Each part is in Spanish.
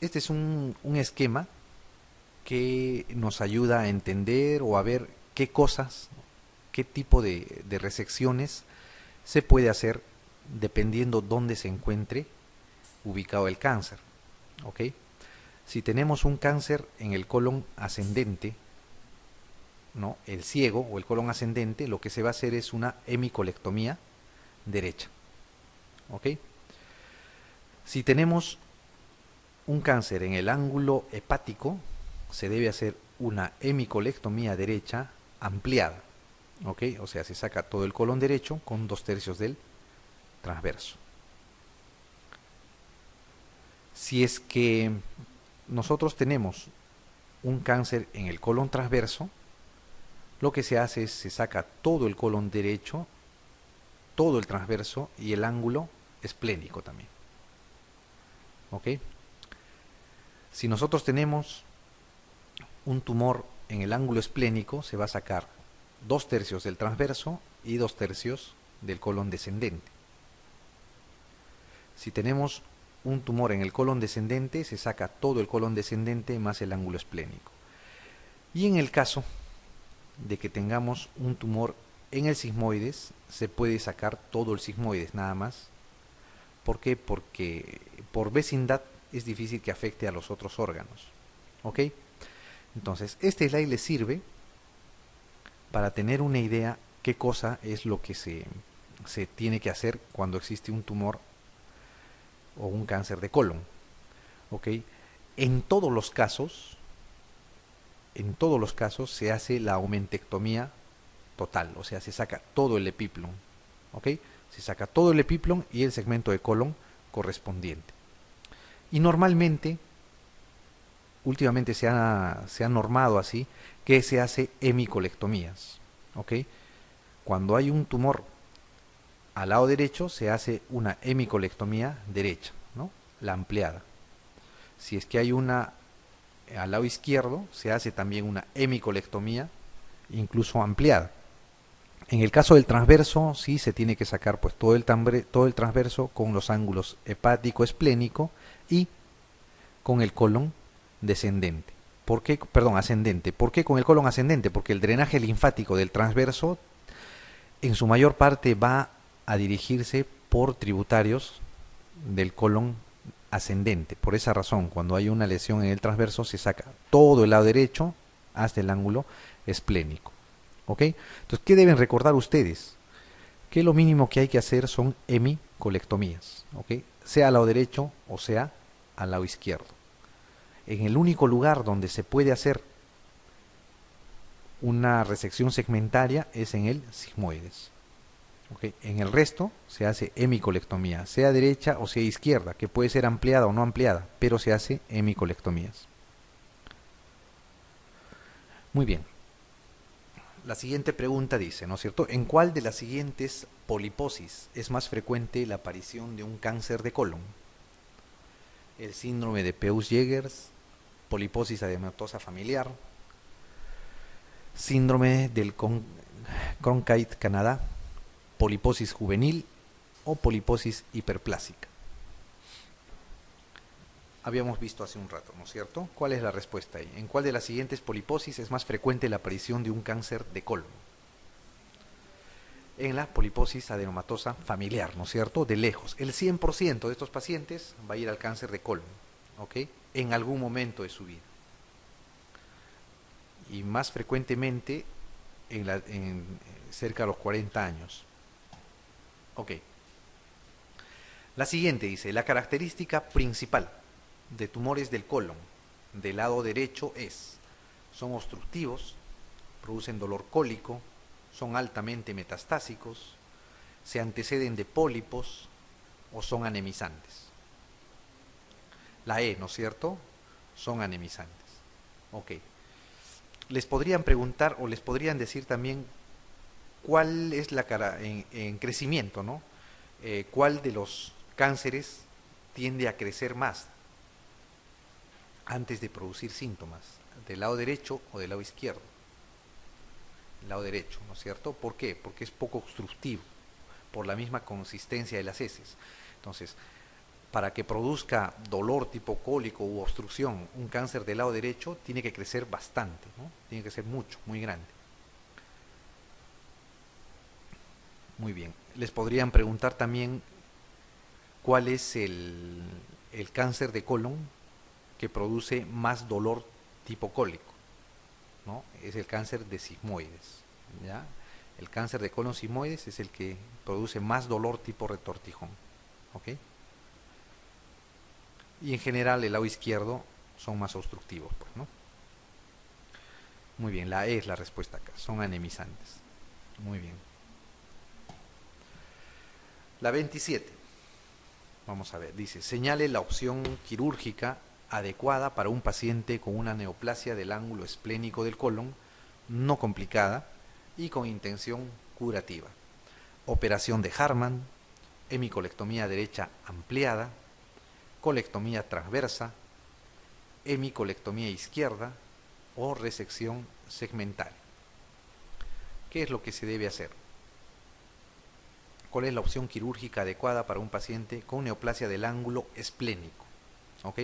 Este es un esquema que nos ayuda a entender o a ver qué cosas, qué tipo de resecciones se puede hacer dependiendo dónde se encuentre ubicado el cáncer. ¿Ok? Si tenemos un cáncer en el colon ascendente, ¿no? El ciego o el colon ascendente, lo que se va a hacer es una hemicolectomía derecha. ¿Ok? Si tenemos un cáncer en el ángulo hepático, se debe hacer una hemicolectomía derecha ampliada. ¿Ok? O sea, se saca todo el colon derecho con 2/3 del transverso. Si es que nosotros tenemos un cáncer en el colon transverso, lo que se hace es se saca todo el colon derecho, todo el transverso y el ángulo esplénico también. ¿Ok? Si nosotros tenemos un tumor en el ángulo esplénico, se va a sacar 2/3 del transverso y 2/3 del colon descendente. Si tenemos un tumor en el colon descendente, se saca todo el colon descendente más el ángulo esplénico. Y en el caso de que tengamos un tumor en el sigmoides, se puede sacar todo el sigmoides nada más. ¿Por qué? Porque por vecindad es difícil que afecte a los otros órganos. ¿Ok? Entonces, este slide le sirve para tener una idea qué cosa es lo que se tiene que hacer cuando existe un tumor o un cáncer de colon. ¿Ok? En todos los casos, en todos los casos se hace la aumentectomía total, o sea, se saca todo el epiplon. ¿Ok? Se saca todo el epiplon y el segmento de colon correspondiente. Y normalmente, últimamente se ha normado así, que se hace hemicolectomías. ¿Ok? Cuando hay un tumor al lado derecho, se hace una hemicolectomía derecha, ¿no? La ampliada. Si es que hay una al lado izquierdo, se hace también una hemicolectomía, incluso ampliada. En el caso del transverso, sí se tiene que sacar pues todo el transverso con los ángulos hepático, esplénico y con el colon descendente. ¿Por qué? Perdón, ascendente. ¿Por qué con el colon ascendente? Porque el drenaje linfático del transverso en su mayor parte va a dirigirse por tributarios del colon ascendente. Por esa razón, cuando hay una lesión en el transverso, se saca todo el lado derecho hasta el ángulo esplénico. ¿Ok? Entonces, ¿qué deben recordar ustedes? Que lo mínimo que hay que hacer son hemicolectomías. ¿Ok? Sea al lado derecho o sea al lado izquierdo. En el único lugar donde se puede hacer una resección segmentaria es en el sigmoides. ¿Okay? En el resto se hace hemicolectomía, sea derecha o sea izquierda, que puede ser ampliada o no ampliada, pero se hace hemicolectomías. Muy bien. La siguiente pregunta dice, ¿no es cierto? ¿En cuál de las siguientes poliposis es más frecuente la aparición de un cáncer de colon? El síndrome de Peutz-Jeghers, poliposis adenomatosas familiar, síndrome del Cronkite-Canadá, poliposis juvenil o poliposis hiperplásica. Habíamos visto hace un rato, ¿no es cierto? ¿Cuál es la respuesta ahí? ¿En cuál de las siguientes poliposis es más frecuente la aparición de un cáncer de colon? En la poliposis adenomatosa familiar, ¿no es cierto? De lejos. El 100% de estos pacientes va a ir al cáncer de colon, ¿ok? En algún momento de su vida. Y más frecuentemente en cerca de los 40 años. Ok. La siguiente dice, la característica principal de tumores del colon del lado derecho son obstructivos, producen dolor cólico, son altamente metastásicos, se anteceden de pólipos o son anemizantes. La E, ¿no es cierto? Son anemizantes. Ok. Les podrían preguntar o les podrían decir también cuál es la cara en crecimiento, ¿no? ¿Cuál de los cánceres tiende a crecer más antes de producir síntomas? ¿Del lado derecho o del lado izquierdo? El lado derecho, ¿no es cierto? ¿Por qué? Porque es poco obstructivo, por la misma consistencia de las heces. Entonces, para que produzca dolor tipo cólico u obstrucción, un cáncer del lado derecho, tiene que crecer bastante, ¿no? Tiene que ser mucho, muy grande. Muy bien. Les podrían preguntar también cuál es el cáncer de colon que produce más dolor tipo cólico, ¿no? Es el cáncer de sigmoides, ¿ya? El cáncer de colon sigmoides es el que produce más dolor tipo retortijón, ¿ok? Y en general el lado izquierdo son más obstructivos, pues, ¿no? Muy bien, la E es la respuesta acá, son anemizantes. Muy bien. La 27, vamos a ver, dice, señale la opción quirúrgica adecuada para un paciente con una neoplasia del ángulo esplénico del colon, no complicada y con intención curativa. Operación de Hartmann, hemicolectomía derecha ampliada, colectomía transversa, hemicolectomía izquierda o resección segmental. ¿Qué es lo que se debe hacer? ¿Cuál es la opción quirúrgica adecuada para un paciente con neoplasia del ángulo esplénico? ¿Ok?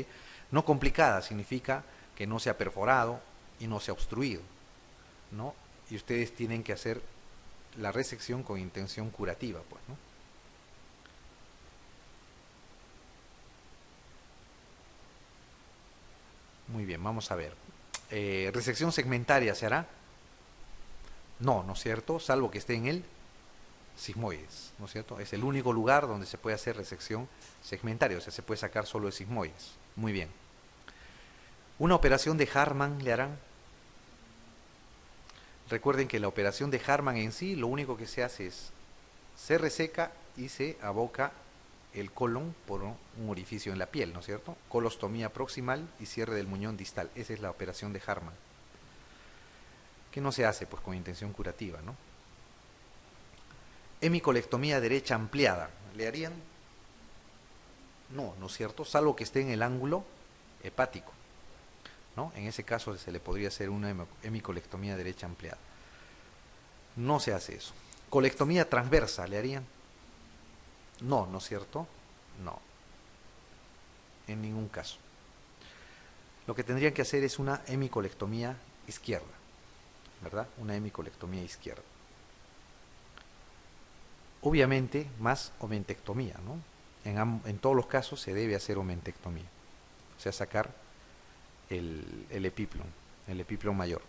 No complicada significa que no se ha perforado y no se ha obstruido, ¿no? Y ustedes tienen que hacer la resección con intención curativa, pues, ¿no? Muy bien, vamos a ver. ¿Resección segmentaria se hará? No, ¿no es cierto? Salvo que esté en el sigmoides, ¿no es cierto? Es el único lugar donde se puede hacer resección segmentaria, o sea, se puede sacar solo el sigmoides. Muy bien. ¿Una operación de Hartmann le harán? Recuerden que la operación de Hartmann en sí, lo único que se hace es, se reseca y se aboca el colon por un orificio en la piel, ¿no es cierto? Colostomía proximal y cierre del muñón distal. Esa es la operación de Hartmann. Que no se hace pues con intención curativa, ¿no? Hemicolectomía derecha ampliada. ¿Le harían? No, ¿no es cierto? Salvo que esté en el ángulo hepático, ¿no? En ese caso se le podría hacer una hemicolectomía derecha ampliada. No se hace eso. Colectomía transversa, ¿le harían? No, ¿no es cierto? No, en ningún caso. Lo que tendrían que hacer es una hemicolectomía izquierda, ¿verdad? Una hemicolectomía izquierda. Obviamente más omentectomía, ¿no? En todos los casos se debe hacer omentectomía, o sea, sacar el epiplon mayor.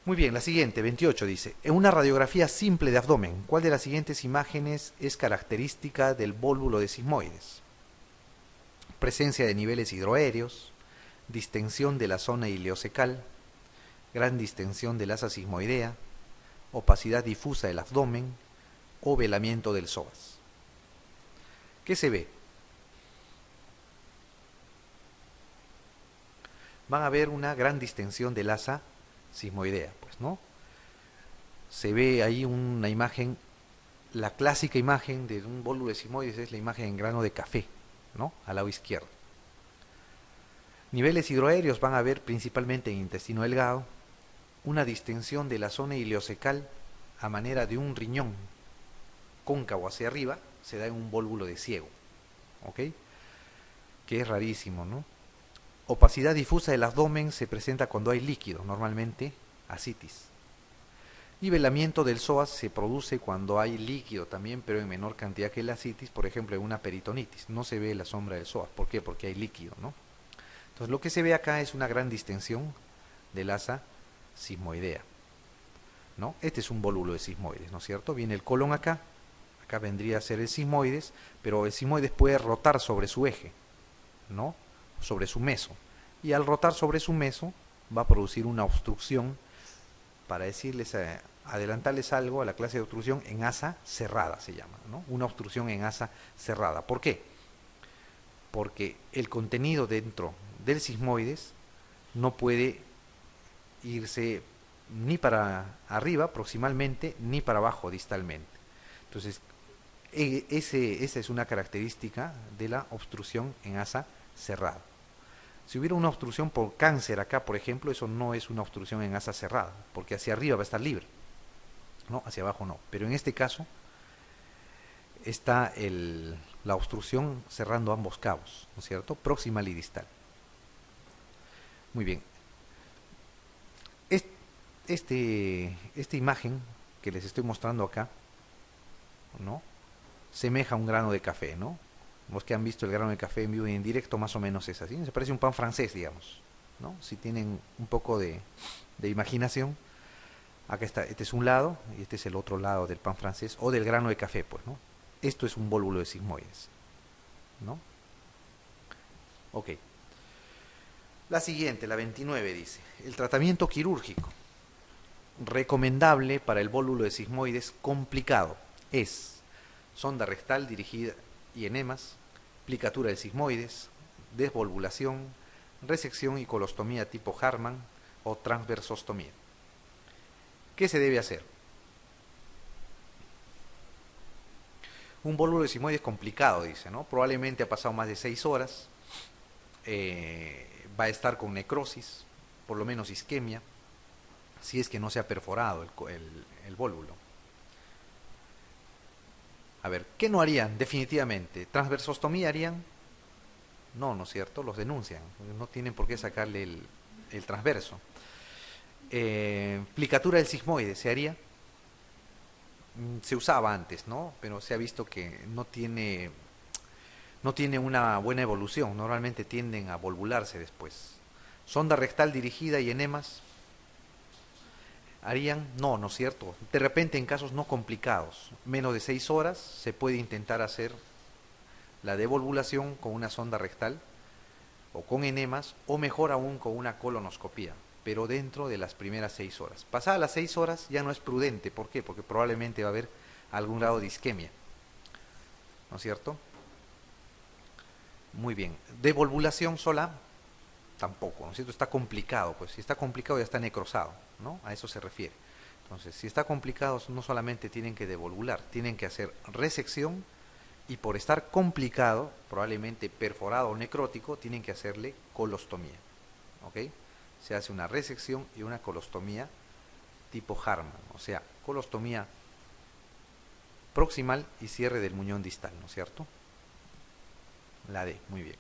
Muy bien, la siguiente, 28, dice, en una radiografía simple de abdomen, ¿cuál de las siguientes imágenes es característica del vólvulo de sigmoides? Presencia de niveles hidroaéreos, distensión de la zona ileocecal, gran distensión del asa sigmoidea, opacidad difusa del abdomen o velamiento del psoas. ¿Qué se ve? Van a ver una gran distensión del asa sigmoidea, pues, ¿no? Se ve ahí una imagen, la clásica imagen de un vólvulo de sigmoides es la imagen en grano de café, ¿no? Al lado izquierdo. Niveles hidroaéreos van a ver principalmente en intestino delgado, una distensión de la zona ileocecal a manera de un riñón cóncavo hacia arriba, se da en un vólvulo de ciego, ¿ok? Que es rarísimo, ¿no? Opacidad difusa del abdomen se presenta cuando hay líquido, normalmente ascitis. Y velamiento del psoas se produce cuando hay líquido también, pero en menor cantidad que la ascitis, por ejemplo en una peritonitis. No se ve la sombra del psoas. ¿Por qué? Porque hay líquido, ¿no? Entonces lo que se ve acá es una gran distensión del asa sigmoidea, ¿no? Este es un vólvulo de sigmoides, ¿no es cierto? Viene el colon acá, acá vendría a ser el sigmoides, pero el sigmoides puede rotar sobre su eje, ¿no? Sobre su meso. Y al rotar sobre su meso va a producir una obstrucción, para decirles, adelantarles algo a la clase de obstrucción en asa cerrada se llama, ¿no? Una obstrucción en asa cerrada. ¿Por qué? Porque el contenido dentro del sigmoides no puede irse ni para arriba proximalmente ni para abajo distalmente. Entonces, esa es una característica de la obstrucción en asa cerrada. Si hubiera una obstrucción por cáncer acá, por ejemplo, eso no es una obstrucción en asa cerrada, porque hacia arriba va a estar libre, ¿no? Hacia abajo no. Pero en este caso está la obstrucción cerrando ambos cabos, ¿no es cierto? Proximal y distal. Muy bien. Esta imagen que les estoy mostrando acá, ¿no? Semeja a un grano de café, ¿no? Los que han visto el grano de café en vivo y en directo, más o menos es así. Se parece un pan francés, digamos, ¿no? Si tienen un poco de imaginación, acá está, este es un lado y este es el otro lado del pan francés o del grano de café, pues, ¿no? Esto es un vólvulo de sigmoides, ¿no? Ok. La siguiente, la 29, dice: el tratamiento quirúrgico recomendable para el vólvulo de sigmoides complicado es sonda rectal dirigida y enemas, plicatura de sigmoides, desvolvulación, resección y colostomía tipo Hartmann o transversostomía. ¿Qué se debe hacer? Un vólvulo de sigmoides complicado, dice, ¿no? Probablemente ha pasado más de 6 horas, va a estar con necrosis, por lo menos isquemia, si es que no se ha perforado el vólvulo. A ver, ¿qué no harían definitivamente? ¿Transversostomía harían? No, ¿no es cierto? Los denuncian, no tienen por qué sacarle el transverso. Plicatura del sigmoide, ¿se haría? Se usaba antes, ¿no? Pero se ha visto que no tiene una buena evolución, normalmente tienden a volvularse después. Sonda rectal dirigida y enemas, ¿harían? No, ¿no es cierto? De repente en casos no complicados, menos de 6 horas, se puede intentar hacer la devolvulación con una sonda rectal o con enemas, o mejor aún con una colonoscopía, pero dentro de las primeras 6 horas. Pasadas las 6 horas ya no es prudente, ¿por qué? Porque probablemente va a haber algún grado de isquemia, ¿no es cierto? Muy bien. Devolvulación sola, tampoco, ¿no es cierto? Está complicado, pues si está complicado ya está necrosado, ¿no? A eso se refiere. Entonces, si está complicado, no solamente tienen que devolvular, tienen que hacer resección y por estar complicado, probablemente perforado o necrótico, tienen que hacerle colostomía, ¿ok? Se hace una resección y una colostomía tipo Hartmann, o sea, colostomía proximal y cierre del muñón distal, ¿no es cierto? La D, muy bien.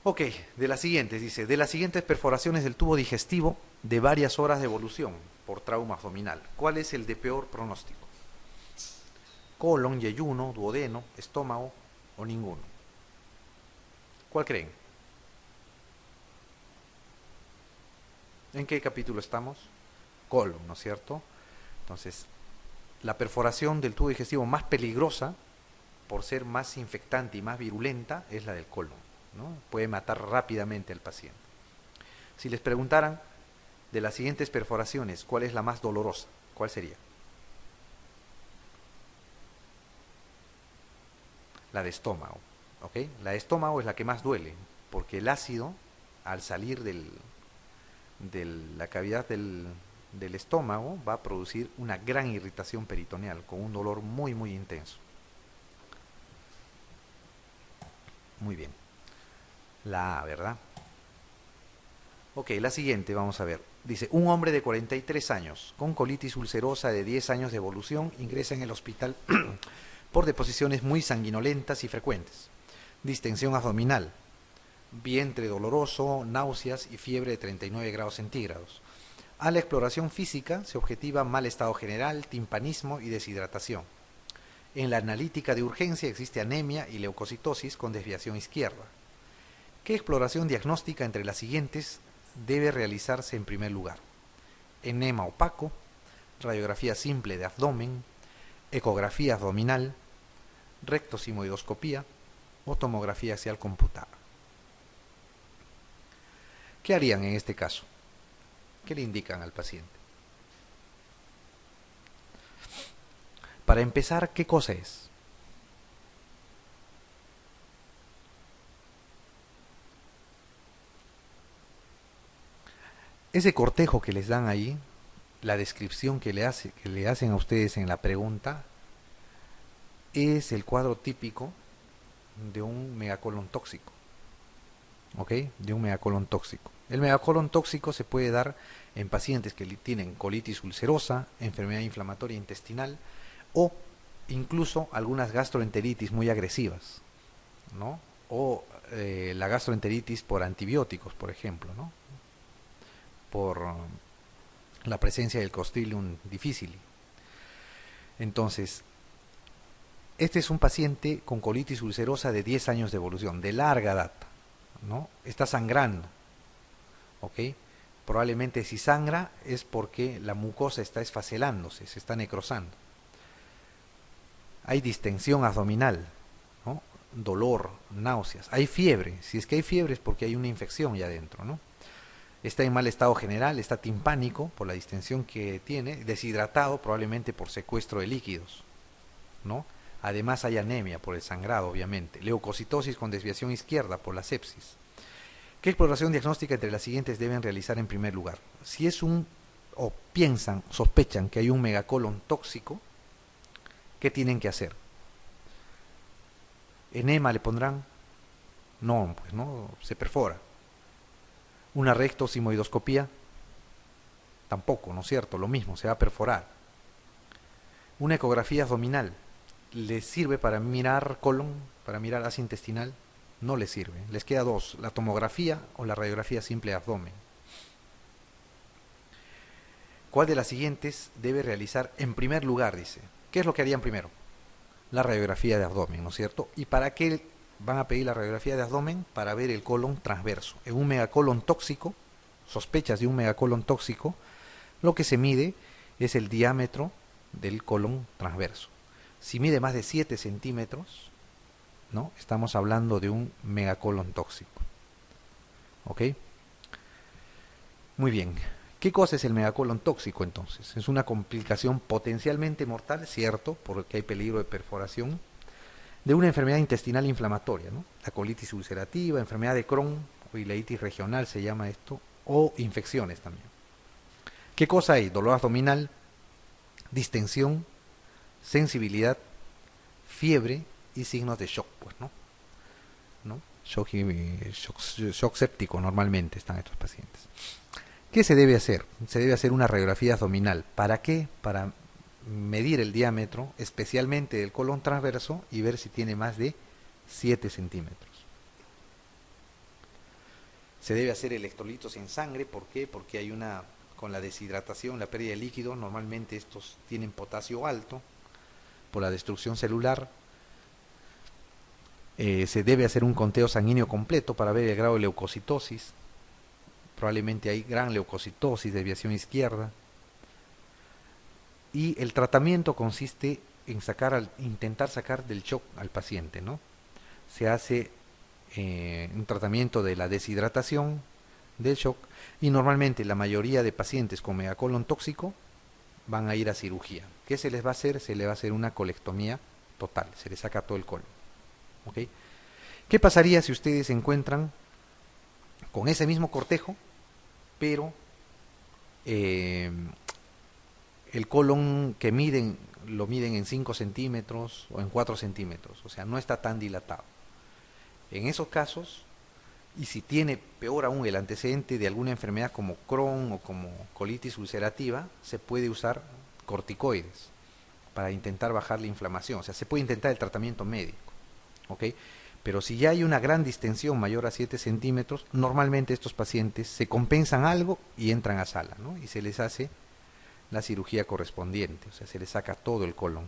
Ok, de las siguientes, dice, de las siguientes perforaciones del tubo digestivo de varias horas de evolución por trauma abdominal, ¿cuál es el de peor pronóstico? Colon, yeyuno, duodeno, estómago o ninguno. ¿Cuál creen? ¿En qué capítulo estamos? Colon, ¿no es cierto? Entonces, la perforación del tubo digestivo más peligrosa, por ser más infectante y más virulenta, es la del colon, ¿no? Puede matar rápidamente al paciente. Si les preguntaran de las siguientes perforaciones, ¿cuál es la más dolorosa? ¿Cuál sería? La de estómago, ¿ok? La de estómago es la que más duele, porque el ácido, al salir de la cavidad del estómago, va a producir una gran irritación peritoneal, con un dolor muy, muy intenso. Muy bien. La A, ¿verdad? Ok, la siguiente, vamos a ver. Dice, un hombre de 43 años, con colitis ulcerosa de 10 años de evolución, ingresa en el hospital por deposiciones muy sanguinolentas y frecuentes, distensión abdominal, vientre doloroso, náuseas y fiebre de 39 grados centígrados. A la exploración física se objetiva mal estado general, timpanismo y deshidratación. En la analítica de urgencia existe anemia y leucocitosis con desviación izquierda. ¿Qué exploración diagnóstica entre las siguientes debe realizarse en primer lugar? Enema opaco, radiografía simple de abdomen, ecografía abdominal, rectosimoidoscopía o tomografía axial computada. ¿Qué harían en este caso? ¿Qué le indican al paciente? Para empezar, ¿qué cosa es? Ese cortejo que les dan ahí, la descripción que le hacen a ustedes en la pregunta, es el cuadro típico de un megacolon tóxico. ¿Ok? De un megacolon tóxico. El megacolon tóxico se puede dar en pacientes que tienen colitis ulcerosa, enfermedad inflamatoria intestinal o incluso algunas gastroenteritis muy agresivas, ¿no? O la gastroenteritis por antibióticos, por ejemplo, ¿no? Por la presencia del Clostridium difficile. Entonces, este es un paciente con colitis ulcerosa de 10 años de evolución, de larga data, ¿no? Está sangrando, ¿ok? Probablemente si sangra es porque la mucosa está esfacelándose, se está necrosando. Hay distensión abdominal, ¿no? Dolor, náuseas, hay fiebre. Si es que hay fiebre es porque hay una infección ya adentro, ¿no? Está en mal estado general, está timpánico por la distensión que tiene, deshidratado probablemente por secuestro de líquidos, ¿no? Además hay anemia por el sangrado, obviamente, leucocitosis con desviación izquierda por la sepsis. ¿Qué exploración diagnóstica entre las siguientes deben realizar en primer lugar? Si es o piensan, sospechan que hay un megacolon tóxico, ¿qué tienen que hacer? ¿Enema le pondrán? No, pues no, se perfora. ¿Una rectosimoidoscopía? Tampoco, ¿no es cierto? Lo mismo, se va a perforar. ¿Una ecografía abdominal le sirve para mirar colon, para mirar ácido intestinal? No le sirve. Les queda dos, la tomografía o la radiografía simple de abdomen. ¿Cuál de las siguientes debe realizar en primer lugar? Dice. ¿Qué es lo que harían primero? La radiografía de abdomen, ¿no es cierto? ¿Y para qué van a pedir la radiografía de abdomen? Para ver el colon transverso. En un megacolon tóxico, sospechas de un megacolon tóxico, lo que se mide es el diámetro del colon transverso. Si mide más de 7 centímetros, ¿no? Estamos hablando de un megacolon tóxico. ¿Ok? Muy bien. ¿Qué cosa es el megacolon tóxico entonces? Es una complicación potencialmente mortal, cierto, porque hay peligro de perforación, de una enfermedad intestinal inflamatoria, ¿no? La colitis ulcerativa, enfermedad de Crohn o ileitis regional se llama esto, o infecciones también. ¿Qué cosa hay? Dolor abdominal, distensión, sensibilidad, fiebre y signos de shock, pues, ¿no? Shock séptico normalmente están estos pacientes. ¿Qué se debe hacer? Se debe hacer una radiografía abdominal. ¿Para qué? Para medir el diámetro, especialmente del colon transverso, y ver si tiene más de 7 centímetros. Se debe hacer electrolitos en sangre. ¿Por qué? Porque hay con la deshidratación, la pérdida de líquido, normalmente estos tienen potasio alto por la destrucción celular. Se debe hacer un conteo sanguíneo completo para ver el grado de leucocitosis. Probablemente hay gran leucocitosis, desviación izquierda. Y el tratamiento consiste en intentar sacar del shock al paciente, ¿no? Se hace un tratamiento de la deshidratación, del shock, y normalmente la mayoría de pacientes con megacolon tóxico van a ir a cirugía. ¿Qué se les va a hacer? Se les va a hacer una colectomía total, se les saca todo el colon. ¿Ok? ¿Qué pasaría si ustedes se encuentran con ese mismo cortejo, pero el colon que lo miden en 5 centímetros o en 4 centímetros, o sea, no está tan dilatado? En esos casos, y si tiene peor aún el antecedente de alguna enfermedad como Crohn o como colitis ulcerativa, se puede usar corticoides para intentar bajar la inflamación, o sea, se puede intentar el tratamiento médico, ¿ok? Pero si ya hay una gran distensión mayor a 7 centímetros, normalmente estos pacientes se compensan algo y entran a sala, ¿no? Y se les hace la cirugía correspondiente, o sea, se les saca todo el colon.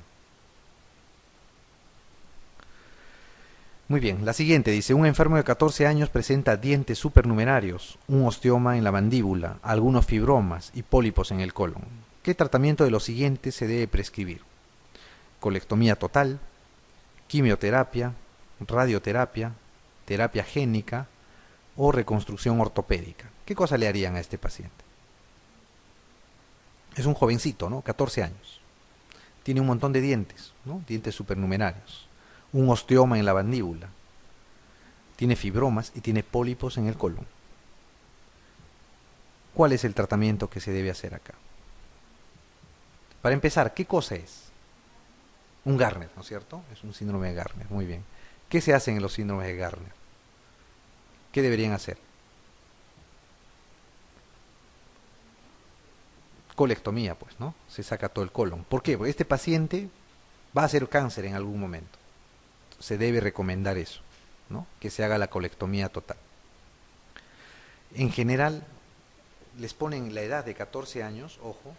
Muy bien, la siguiente dice, un enfermo de 14 años presenta dientes supernumerarios, un osteoma en la mandíbula, algunos fibromas y pólipos en el colon. ¿Qué tratamiento de los siguientes se debe prescribir? Colectomía total, quimioterapia, radioterapia, terapia génica o reconstrucción ortopédica. ¿Qué cosa le harían a este paciente? Es un jovencito, ¿no? 14 años. Tiene un montón de dientes, ¿no? Dientes supernumerarios. Un osteoma en la mandíbula. Tiene fibromas y tiene pólipos en el colon. ¿Cuál es el tratamiento que se debe hacer acá? Para empezar, ¿qué cosa es? Un Gardner, ¿no es cierto? Es un síndrome de Gardner, muy bien. ¿Qué se hace en los síndromes de Gardner? ¿Qué deberían hacer? Colectomía, pues, ¿no? Se saca todo el colon. ¿Por qué? Porque este paciente va a ser cáncer en algún momento. Se debe recomendar eso, ¿no? Que se haga la colectomía total. En general, les ponen la edad de 14 años, ojo,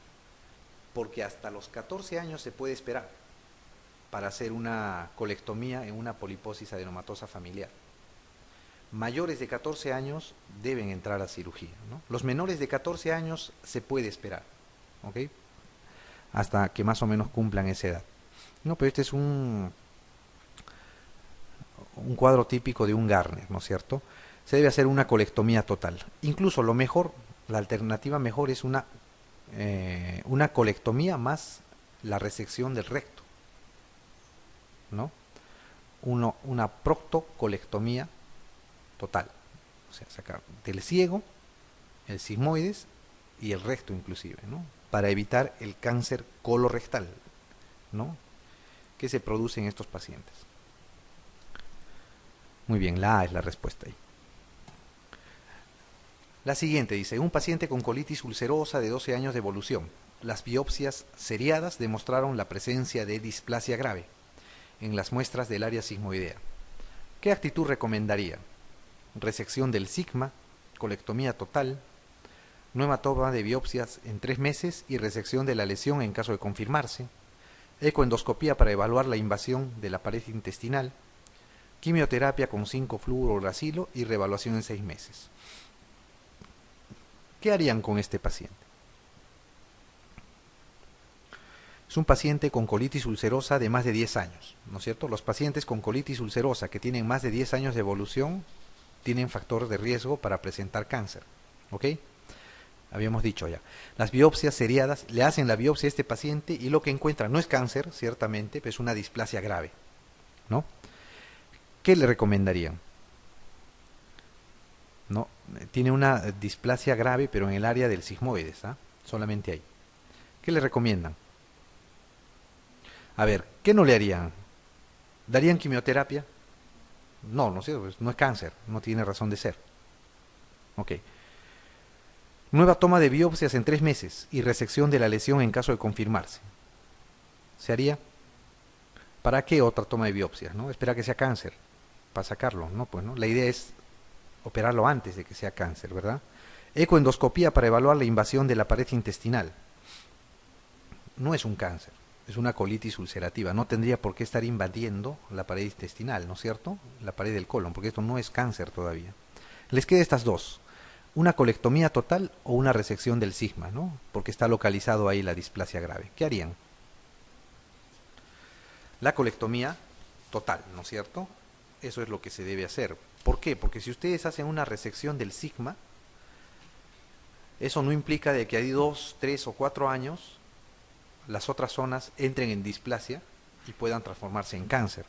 porque hasta los 14 años se puede esperar para hacer una colectomía en una poliposis adenomatosa familiar. Mayores de 14 años deben entrar a cirugía, ¿no? Los menores de 14 años se puede esperar, ¿ok? Hasta que más o menos cumplan esa edad. No, pero este es un cuadro típico de un Gardner, ¿no es cierto? Se debe hacer una colectomía total. Incluso lo mejor, la alternativa mejor es una colectomía más la resección del recto, ¿no? Una proctocolectomía total, o sea, sacar del ciego, el sigmoides y el recto inclusive, ¿no? Para evitar el cáncer colorectal, ¿no? Que se produce en estos pacientes. Muy bien, la A es la respuesta ahí. La siguiente dice, un paciente con colitis ulcerosa de 12 años de evolución. Las biopsias seriadas demostraron la presencia de displasia grave en las muestras del área sigmoidea. ¿Qué actitud recomendaría? Resección del sigma, colectomía total, nueva toma de biopsias en 3 meses y resección de la lesión en caso de confirmarse, ecoendoscopía para evaluar la invasión de la pared intestinal, quimioterapia con 5-fluorouracilo y reevaluación en 6 meses. ¿Qué harían con este paciente? Es un paciente con colitis ulcerosa de más de 10 años, ¿no es cierto? Los pacientes con colitis ulcerosa que tienen más de 10 años de evolución tienen factores de riesgo para presentar cáncer, ¿ok? Habíamos dicho ya. Las biopsias seriadas, le hacen la biopsia a este paciente y lo que encuentran no es cáncer, ciertamente, pero es una displasia grave, ¿no? ¿Qué le recomendarían? No, tiene una displasia grave, pero en el área del sigmoides, ¿ah? Solamente ahí. ¿Qué le recomiendan? A ver, ¿qué no le harían? ¿Darían quimioterapia? No, no sé, pues no es cáncer, no tiene razón de ser. Ok. Nueva toma de biopsias en 3 meses y resección de la lesión en caso de confirmarse. ¿Se haría? ¿Para qué otra toma de biopsias? ¿No? Espera que sea cáncer, para sacarlo, ¿no? Pues, ¿no? La idea es operarlo antes de que sea cáncer, ¿verdad? Ecoendoscopía para evaluar la invasión de la pared intestinal. No es un cáncer, es una colitis ulcerativa. No tendría por qué estar invadiendo la pared intestinal, ¿no es cierto? La pared del colon, porque esto no es cáncer todavía. Les queda estas dos. Una colectomía total o una resección del sigma, ¿no? Porque está localizado ahí la displasia grave. ¿Qué harían? La colectomía total, ¿no es cierto? Eso es lo que se debe hacer. ¿Por qué? Porque si ustedes hacen una resección del sigma, eso no implica de que hay 2, 3 o 4 años las otras zonas entren en displasia y puedan transformarse en cáncer.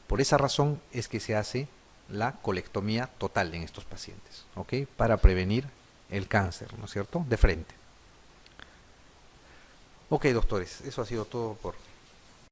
Por esa razón es que se hace la colectomía total en estos pacientes, ¿ok? Para prevenir el cáncer, ¿no es cierto? De frente. Ok, doctores, eso ha sido todo por